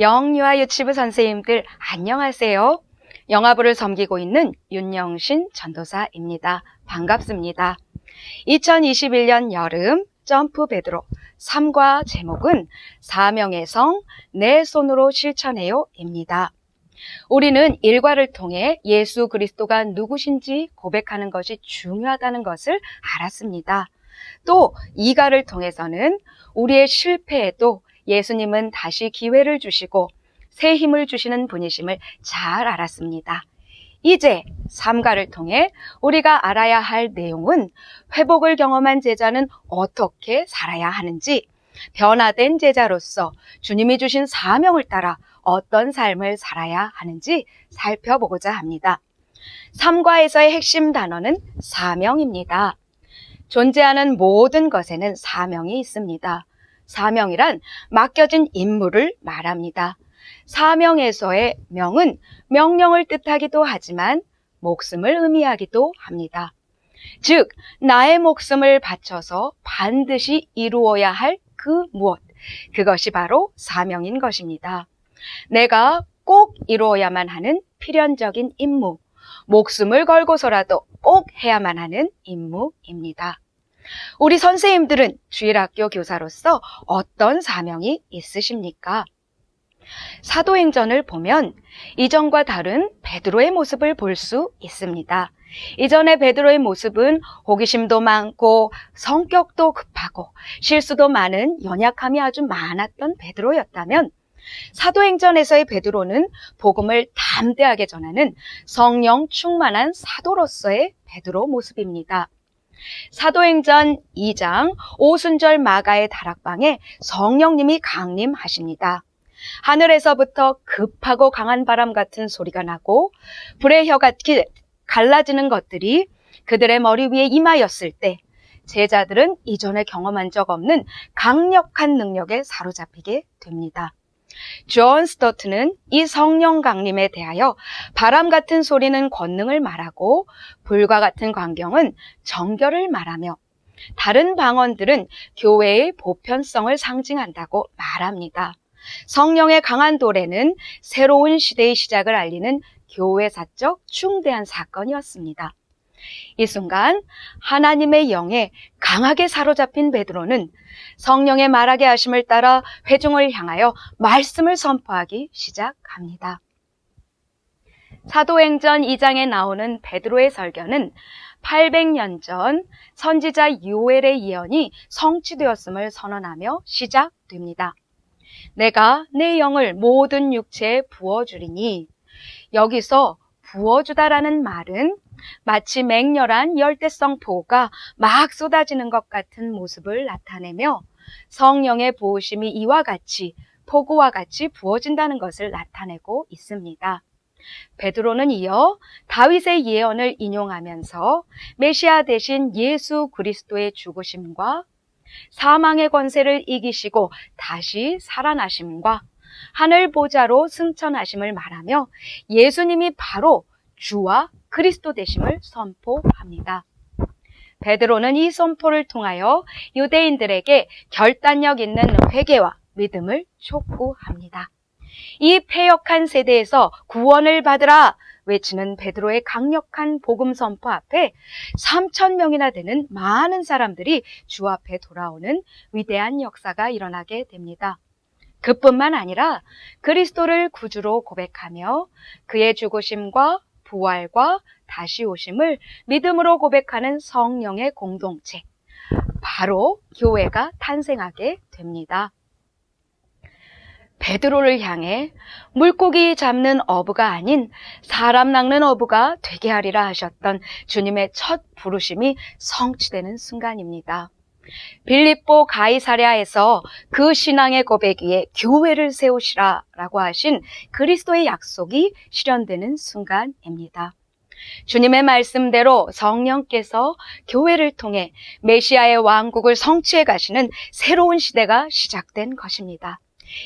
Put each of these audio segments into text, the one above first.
영유아 유치부 선생님들 안녕하세요. 영아부를 섬기고 있는 윤영신 전도사입니다. 반갑습니다. 2021년 여름 점프 베드로 3과 제목은 사명의 성 내 손으로 실천해요 입니다. 우리는 일과를 통해 예수 그리스도가 누구신지 고백하는 것이 중요하다는 것을 알았습니다. 또 이가를 통해서는 우리의 실패에도 예수님은 다시 기회를 주시고 새 힘을 주시는 분이심을 잘 알았습니다. 이제 삼가를 통해 우리가 알아야 할 내용은 회복을 경험한 제자는 어떻게 살아야 하는지, 변화된 제자로서 주님이 주신 사명을 따라 어떤 삶을 살아야 하는지 살펴보고자 합니다. 삼과에서의 핵심 단어는 사명입니다. 존재하는 모든 것에는 사명이 있습니다. 사명이란 맡겨진 임무를 말합니다. 사명에서의 명은 명령을 뜻하기도 하지만 목숨을 의미하기도 합니다. 즉, 나의 목숨을 바쳐서 반드시 이루어야 할 그 무엇, 그것이 바로 사명인 것입니다. 내가 꼭 이루어야만 하는 필연적인 임무, 목숨을 걸고서라도 꼭 해야만 하는 임무입니다. 우리 선생님들은 주일학교 교사로서 어떤 사명이 있으십니까? 사도행전을 보면 이전과 다른 베드로의 모습을 볼 수 있습니다. 이전의 베드로의 모습은 호기심도 많고 성격도 급하고 실수도 많은 연약함이 아주 많았던 베드로였다면, 사도행전에서의 베드로는 복음을 담대하게 전하는 성령 충만한 사도로서의 베드로 모습입니다. 사도행전 2장 오순절 마가의 다락방에 성령님이 강림하십니다. 하늘에서부터 급하고 강한 바람 같은 소리가 나고 불의 혀같이 갈라지는 것들이 그들의 머리 위에 임하였을 때 제자들은 이전에 경험한 적 없는 강력한 능력에 사로잡히게 됩니다. 존 스토트는 이 성령 강림에 대하여 바람 같은 소리는 권능을 말하고 불과 같은 광경은 정결을 말하며 다른 방언들은 교회의 보편성을 상징한다고 말합니다. 성령의 강한 도래는 새로운 시대의 시작을 알리는 교회사적 중대한 사건이었습니다. 이 순간 하나님의 영에 강하게 사로잡힌 베드로는 성령의 말하게 하심을 따라 회중을 향하여 말씀을 선포하기 시작합니다. 사도행전 2장에 나오는 베드로의 설교는 800년 전 선지자 요엘의 예언이 성취되었음을 선언하며 시작됩니다. 내가 내 영을 모든 육체에 부어주리니, 여기서 부어주다라는 말은 마치 맹렬한 열대성 폭우가 막 쏟아지는 것 같은 모습을 나타내며 성령의 부으심이 이와 같이 폭우와 같이 부어진다는 것을 나타내고 있습니다. 베드로는 이어 다윗의 예언을 인용하면서 메시아 대신 예수 그리스도의 죽으심과 사망의 권세를 이기시고 다시 살아나심과 하늘 보좌로 승천하심을 말하며 예수님이 바로 주와 그리스도 되심을 선포합니다. 베드로는 이 선포를 통하여 유대인들에게 결단력 있는 회개와 믿음을 촉구합니다. 이 패역한 세대에서 구원을 받으라 외치는 베드로의 강력한 복음 선포 앞에 3,000명이나 되는 많은 사람들이 주 앞에 돌아오는 위대한 역사가 일어나게 됩니다. 그뿐만 아니라 그리스도를 구주로 고백하며 그의 죽으심과 부활과 다시 오심을 믿음으로 고백하는 성령의 공동체, 바로 교회가 탄생하게 됩니다. 베드로를 향해 물고기 잡는 어부가 아닌 사람 낚는 어부가 되게 하리라 하셨던 주님의 첫 부르심이 성취되는 순간입니다. 빌립보 가이사랴에서 그 신앙의 고백 위에 교회를 세우시라 라고 하신 그리스도의 약속이 실현되는 순간입니다. 주님의 말씀대로 성령께서 교회를 통해 메시아의 왕국을 성취해 가시는 새로운 시대가 시작된 것입니다.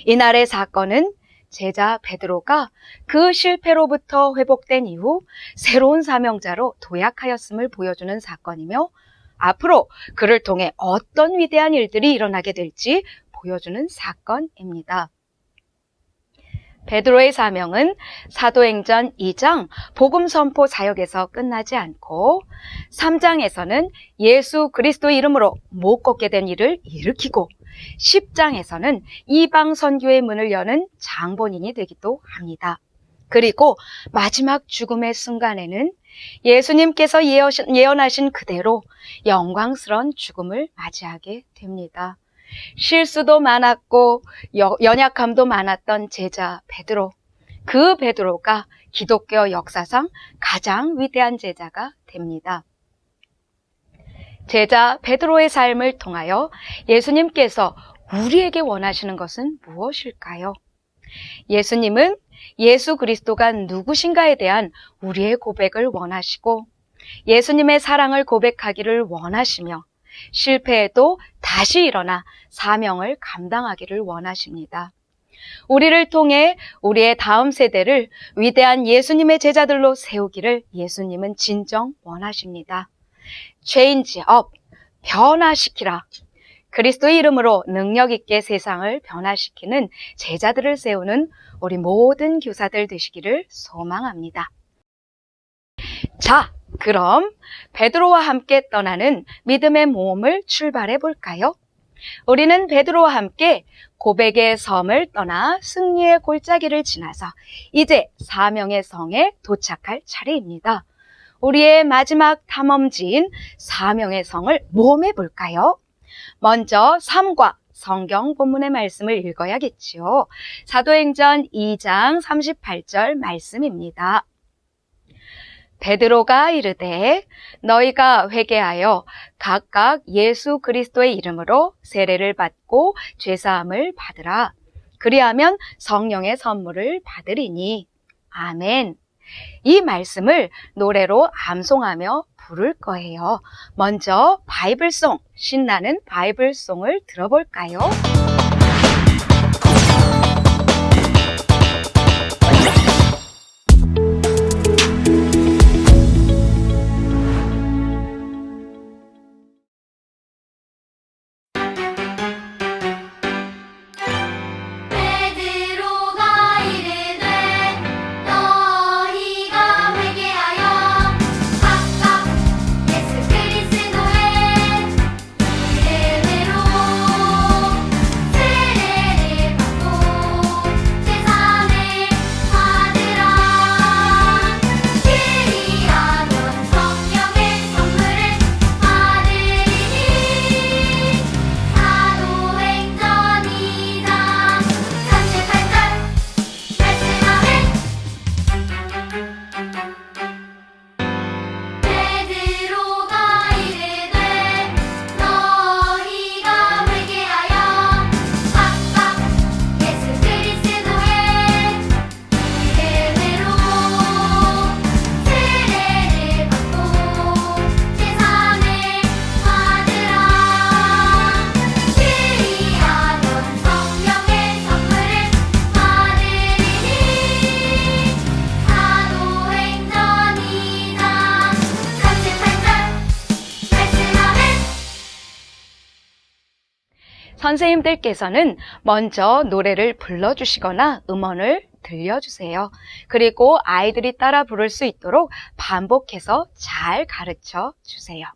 이날의 사건은 제자 베드로가 그 실패로부터 회복된 이후 새로운 사명자로 도약하였음을 보여주는 사건이며, 앞으로 그를 통해 어떤 위대한 일들이 일어나게 될지 보여주는 사건입니다. 베드로의 사명은 사도행전 2장 복음 선포 사역에서 끝나지 않고 3장에서는 예수 그리스도 이름으로 못 걷게 된 일을 일으키고 10장에서는 이방 선교의 문을 여는 장본인이 되기도 합니다. 그리고 마지막 죽음의 순간에는 예수님께서 예언하신 그대로 영광스러운 죽음을 맞이하게 됩니다. 실수도 많았고 연약함도 많았던 제자 베드로, 그 베드로가 기독교 역사상 가장 위대한 제자가 됩니다. 제자 베드로의 삶을 통하여 예수님께서 우리에게 원하시는 것은 무엇일까요? 예수님은 예수 그리스도가 누구신가에 대한 우리의 고백을 원하시고 예수님의 사랑을 고백하기를 원하시며 실패해도 다시 일어나 사명을 감당하기를 원하십니다. 우리를 통해 우리의 다음 세대를 위대한 예수님의 제자들로 세우기를 예수님은 진정 원하십니다. Change up, 변화시키라. 그리스도의 이름으로 능력 있게 세상을 변화시키는 제자들을 세우는 우리 모든 교사들 되시기를 소망합니다. 자, 그럼 베드로와 함께 떠나는 믿음의 모험을 출발해 볼까요? 우리는 베드로와 함께 고백의 섬을 떠나 승리의 골짜기를 지나서 이제 사명의 성에 도착할 차례입니다. 우리의 마지막 탐험지인 사명의 성을 모험해 볼까요? 먼저 삶과 성경 본문의 말씀을 읽어야겠지요. 사도행전 2장 38절 말씀입니다. 베드로가 이르되 너희가 회개하여 각각 예수 그리스도의 이름으로 세례를 받고 죄사함을 받으라. 그리하면 성령의 선물을 받으리니. 아멘. 이 말씀을 노래로 암송하며 부를 거예요. 먼저 바이블송, 신나는 바이블송을 들어볼까요? 선생님들께서는 먼저 노래를 불러주시거나 음원을 들려주세요. 그리고 아이들이 따라 부를 수 있도록 반복해서 잘 가르쳐 주세요.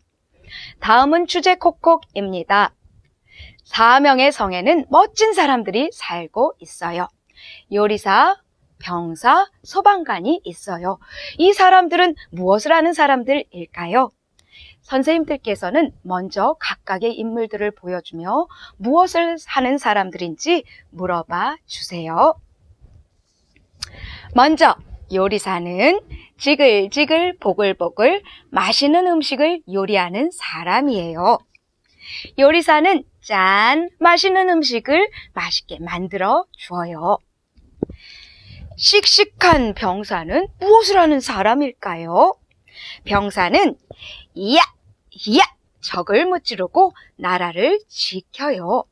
다음은 주제 콕콕입니다. 사명의 성에는 멋진 사람들이 살고 있어요. 요리사, 병사, 소방관이 있어요. 이 사람들은 무엇을 하는 사람들일까요? 선생님들께서는 먼저 각각의 인물들을 보여주며 무엇을 하는 사람들인지 물어봐 주세요. 먼저 요리사는 지글지글 보글보글 맛있는 음식을 요리하는 사람이에요. 요리사는 짠 맛있는 음식을 맛있게 만들어 주어요. 씩씩한 병사는 무엇을 하는 사람일까요? 병사는 이야 적을 무찌르고 나라를 지켜요.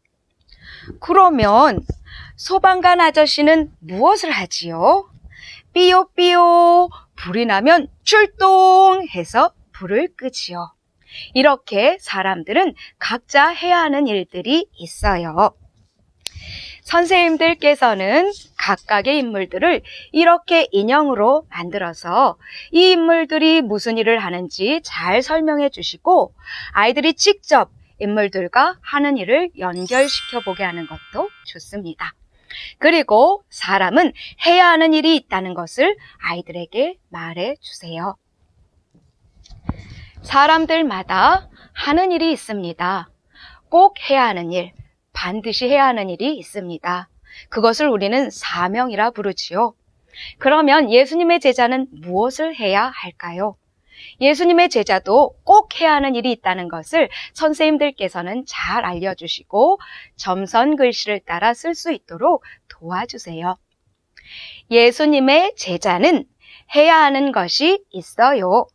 그러면 소방관 아저씨는 무엇을 하지요? 삐요삐요 불이 나면 출동해서 불을 끄지요. 이렇게 사람들은 각자 해야 하는 일들이 있어요. 선생님들께서는 각각의 인물들을 이렇게 인형으로 만들어서 이 인물들이 무슨 일을 하는지 잘 설명해 주시고 아이들이 직접 인물들과 하는 일을 연결시켜 보게 하는 것도 좋습니다. 그리고 사람은 해야 하는 일이 있다는 것을 아이들에게 말해 주세요. 사람들마다 하는 일이 있습니다. 꼭 해야 하는 일, 반드시 해야 하는 일이 있습니다. 그것을 우리는 사명이라 부르지요. 그러면 예수님의 제자는 무엇을 해야 할까요? 예수님의 제자도 꼭 해야 하는 일이 있다는 것을 선생님들께서는 잘 알려주시고 점선 글씨를 따라 쓸 수 있도록 도와주세요. 예수님의 제자는 해야 하는 것이 있어요.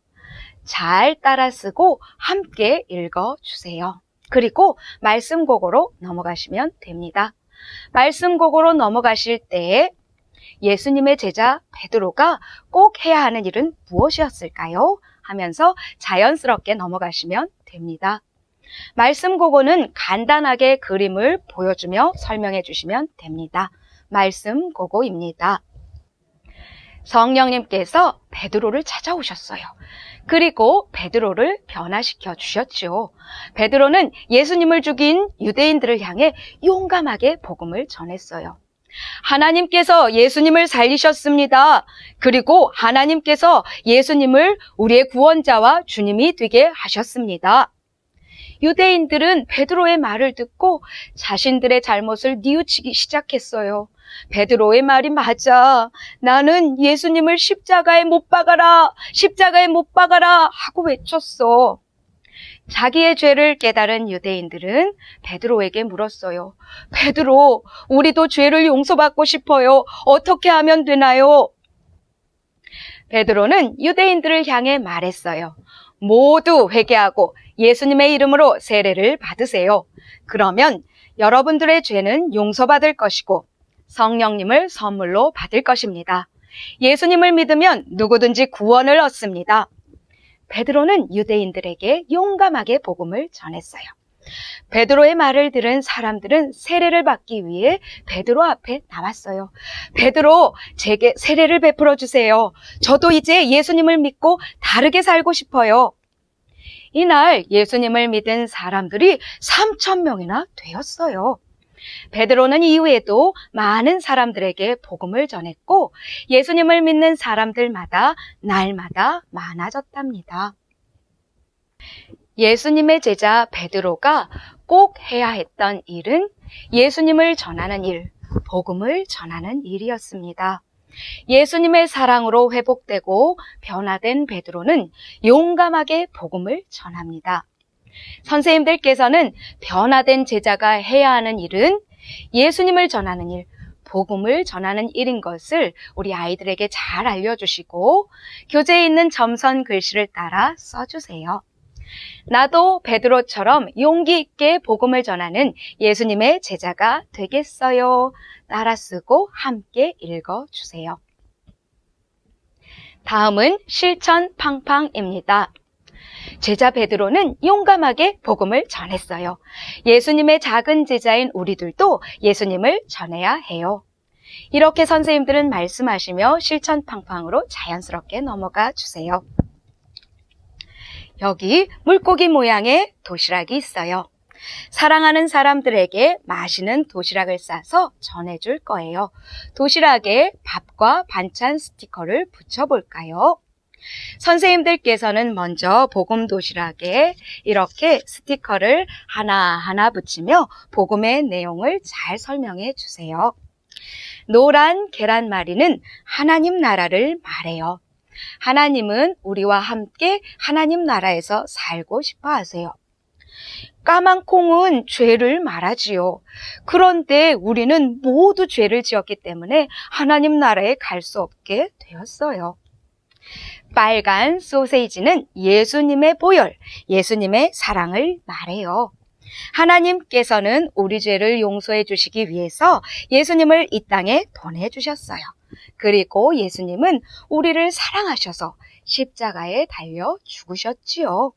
잘 따라 쓰고 함께 읽어주세요. 그리고 말씀곡으로 넘어가시면 됩니다. 말씀곡으로 넘어가실 때 예수님의 제자 베드로가 꼭 해야 하는 일은 무엇이었을까요? 하면서 자연스럽게 넘어가시면 됩니다. 말씀곡어는 간단하게 그림을 보여주며 설명해 주시면 됩니다. 말씀곡어입니다. 성령님께서 베드로를 찾아오셨어요. 그리고 베드로를 변화시켜 주셨죠. 베드로는 예수님을 죽인 유대인들을 향해 용감하게 복음을 전했어요. 하나님께서 예수님을 살리셨습니다. 그리고 하나님께서 예수님을 우리의 구원자와 주님이 되게 하셨습니다. 유대인들은 베드로의 말을 듣고 자신들의 잘못을 뉘우치기 시작했어요. 베드로의 말이 맞아. 나는 예수님을 십자가에 못 박아라. 십자가에 못 박아라. 하고 외쳤어. 자기의 죄를 깨달은 유대인들은 베드로에게 물었어요. 베드로, 우리도 죄를 용서받고 싶어요. 어떻게 하면 되나요? 베드로는 유대인들을 향해 말했어요. 모두 회개하고 예수님의 이름으로 세례를 받으세요. 그러면 여러분들의 죄는 용서받을 것이고 성령님을 선물로 받을 것입니다. 예수님을 믿으면 누구든지 구원을 얻습니다. 베드로는 유대인들에게 용감하게 복음을 전했어요. 베드로의 말을 들은 사람들은 세례를 받기 위해 베드로 앞에 나왔어요. 베드로, 제게 세례를 베풀어 주세요. 저도 이제 예수님을 믿고 다르게 살고 싶어요. 이날 예수님을 믿은 사람들이 3,000명이나 되었어요. 베드로는 이후에도 많은 사람들에게 복음을 전했고 예수님을 믿는 사람들마다 날마다 많아졌답니다. 예수님의 제자 베드로가 꼭 해야 했던 일은 예수님을 전하는 일, 복음을 전하는 일이었습니다. 예수님의 사랑으로 회복되고 변화된 베드로는 용감하게 복음을 전합니다. 선생님들께서는 변화된 제자가 해야 하는 일은 예수님을 전하는 일, 복음을 전하는 일인 것을 우리 아이들에게 잘 알려주시고 교재에 있는 점선 글씨를 따라 써주세요. 나도 베드로처럼 용기 있게 복음을 전하는 예수님의 제자가 되겠어요. 따라 쓰고 함께 읽어주세요. 다음은 실천 팡팡입니다. 제자 베드로는 용감하게 복음을 전했어요. 예수님의 작은 제자인 우리들도 예수님을 전해야 해요. 이렇게 선생님들은 말씀하시며 실천 팡팡으로 자연스럽게 넘어가 주세요. 여기 물고기 모양의 도시락이 있어요. 사랑하는 사람들에게 맛있는 도시락을 싸서 전해줄 거예요. 도시락에 밥과 반찬 스티커를 붙여볼까요? 선생님들께서는 먼저 복음 도시락에 이렇게 스티커를 하나하나 붙이며 복음의 내용을 잘 설명해 주세요. 노란 계란말이는 하나님 나라를 말해요. 하나님은 우리와 함께 하나님 나라에서 살고 싶어 하세요. 까만 콩은 죄를 말하지요. 그런데 우리는 모두 죄를 지었기 때문에 하나님 나라에 갈 수 없게 되었어요. 빨간 소세지는 예수님의 보혈, 예수님의 사랑을 말해요. 하나님께서는 우리 죄를 용서해 주시기 위해서 예수님을 이 땅에 보내주셨어요. 그리고 예수님은 우리를 사랑하셔서 십자가에 달려 죽으셨지요.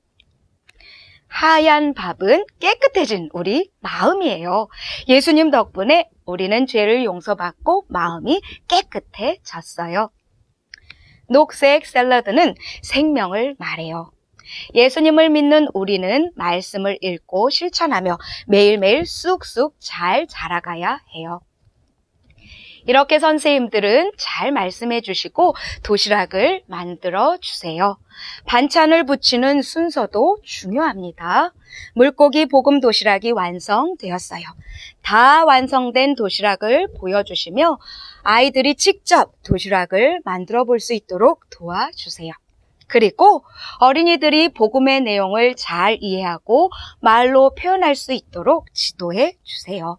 하얀 밥은 깨끗해진 우리 마음이에요. 예수님 덕분에 우리는 죄를 용서받고 마음이 깨끗해졌어요. 녹색 샐러드는 생명을 말해요. 예수님을 믿는 우리는 말씀을 읽고 실천하며 매일매일 쑥쑥 잘 자라가야 해요. 이렇게 선생님들은 잘 말씀해 주시고 도시락을 만들어 주세요. 반찬을 붙이는 순서도 중요합니다. 물고기 볶음 도시락이 완성되었어요. 다 완성된 도시락을 보여주시며 아이들이 직접 도시락을 만들어 볼 수 있도록 도와주세요. 그리고 어린이들이 복음의 내용을 잘 이해하고 말로 표현할 수 있도록 지도해 주세요.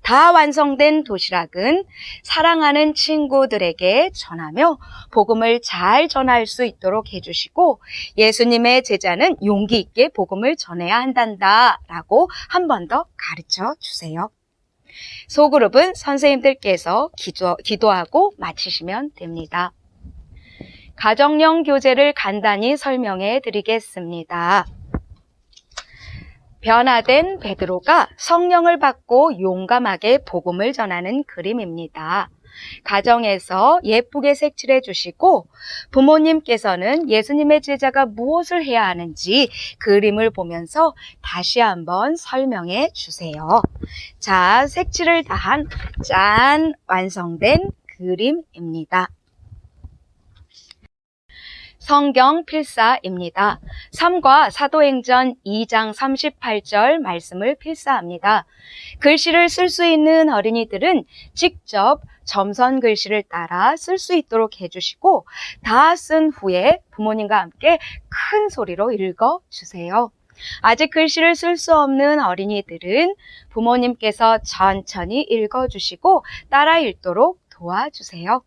다 완성된 도시락은 사랑하는 친구들에게 전하며 복음을 잘 전할 수 있도록 해주시고 예수님의 제자는 용기 있게 복음을 전해야 한단다라고 한 번 더 가르쳐 주세요. 소그룹은 선생님들께서 기도하고 마치시면 됩니다. 가정용 교재를 간단히 설명해 드리겠습니다. 변화된 베드로가 성령을 받고 용감하게 복음을 전하는 그림입니다. 가정에서 예쁘게 색칠해 주시고 부모님께서는 예수님의 제자가 무엇을 해야 하는지 그림을 보면서 다시 한번 설명해 주세요. 자, 색칠을 다한 짠 완성된 그림입니다. 성경 필사입니다. 3과 사도행전 2장 38절 말씀을 필사합니다. 글씨를 쓸 수 있는 어린이들은 직접 점선 글씨를 따라 쓸 수 있도록 해주시고 다 쓴 후에 부모님과 함께 큰 소리로 읽어주세요. 아직 글씨를 쓸 수 없는 어린이들은 부모님께서 천천히 읽어주시고 따라 읽도록 도와주세요.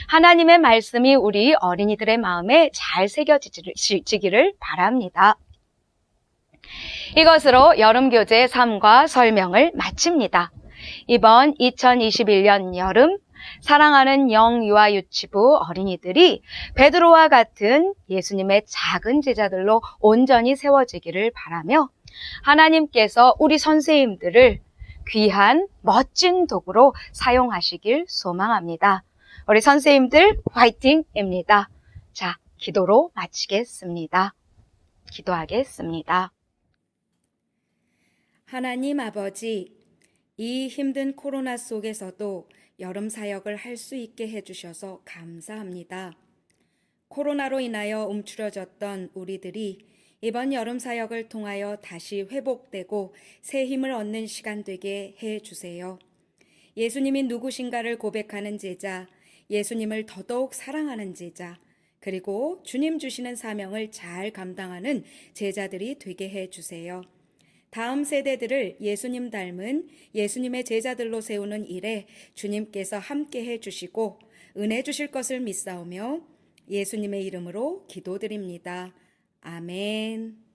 하나님의 말씀이 우리 어린이들의 마음에 잘 새겨지기를 바랍니다. 이것으로 여름교재 3과 설명을 마칩니다. 이번 2021년 여름 사랑하는 영유아 유치부 어린이들이 베드로와 같은 예수님의 작은 제자들로 온전히 세워지기를 바라며 하나님께서 우리 선생님들을 귀한 멋진 도구로 사용하시길 소망합니다. 우리 선생님들 화이팅입니다. 자, 기도로 마치겠습니다. 기도하겠습니다. 하나님 아버지, 이 힘든 코로나 속에서도 여름 사역을 할 수 있게 해주셔서 감사합니다. 코로나로 인하여 움츠러졌던 우리들이 이번 여름 사역을 통하여 다시 회복되고 새 힘을 얻는 시간 되게 해주세요. 예수님이 누구신가를 고백하는 제자, 예수님을 더더욱 사랑하는 제자, 그리고 주님 주시는 사명을 잘 감당하는 제자들이 되게 해주세요. 다음 세대들을 예수님 닮은 예수님의 제자들로 세우는 일에 주님께서 함께 해주시고 은혜 주실 것을 믿사오며 예수님의 이름으로 기도드립니다. 아멘.